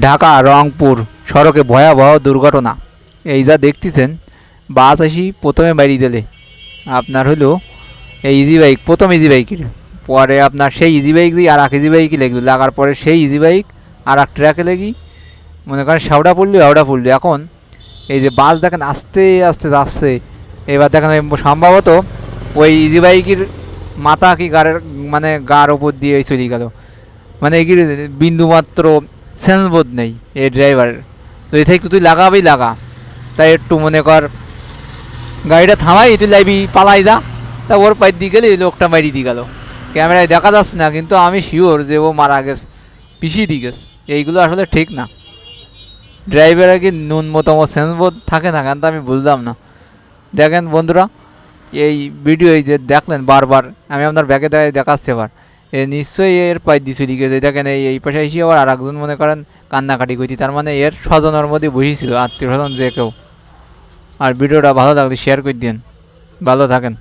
ঢাকা রংপুর সড়কে ভয়াবহ দুর্ঘটনা। এই যা দেখতেছেন, বাস আসি প্রথমে বাইরে দিলে আপনার হলো এই ইজি বাইক, প্রথম ইজি বাইকের পরে আপনার সেই ইজি বাইক দিয়ে আর এক ইজি বাইকই লেগলো, লাগার পরে সেই ইজি বাইক আর এক ট্র্যাকে লেগি মনে করেন সাউডা পড়লো আউডা পড়লো। এখন এই যে বাস দেখেন আস্তে আস্তে যাচ্ছে, এবার দেখেন সম্ভবত ওই ইজি বাইকের মাথা কি গাড়ের মানে গার ওপর দিয়ে চলে গেল, মানে এগিয়ে বিন্দুমাত্র সেন্সবোধ নেই এই ড্রাইভারের। তো এ থেকে তুই লাগাবি লাগা, তাই একটু মনে কর গাড়িটা থামাই, তুই লাইবি পালাই যা, তা ওর পাই দিয়ে গেলে লোকটা মারি দিয়ে গেল। ক্যামেরায় দেখা যাচ্ছে না, কিন্তু আমি শিওর যে ও মারা গেছে, পিছিয়ে দিয়ে গেছে। এইগুলো আসলে ঠিক না। ড্রাইভারের কি ন্যূনতম সেন্সবোধ থাকে না কেন, আমি বুঝলাম না। দেখেন বন্ধুরা, এই ভিডিও এই যে দেখলেন বারবার আমি আপনার ব্যাগে দেখাচ্ছি, এবার এ নিশ্চয়ই এর পাই দিয়ে চলে গেছে। দেখেন এই পাশে এসে আবার আর একজন মনে করেন কান্নাকাটি করছি, তার মানে এর স্বজনের মধ্যে বসেছিল, আত্মীয় স্বজন যে কেউ। আর ভিডিওটা ভালো লাগলে শেয়ার করে দিন। ভালো থাকেন।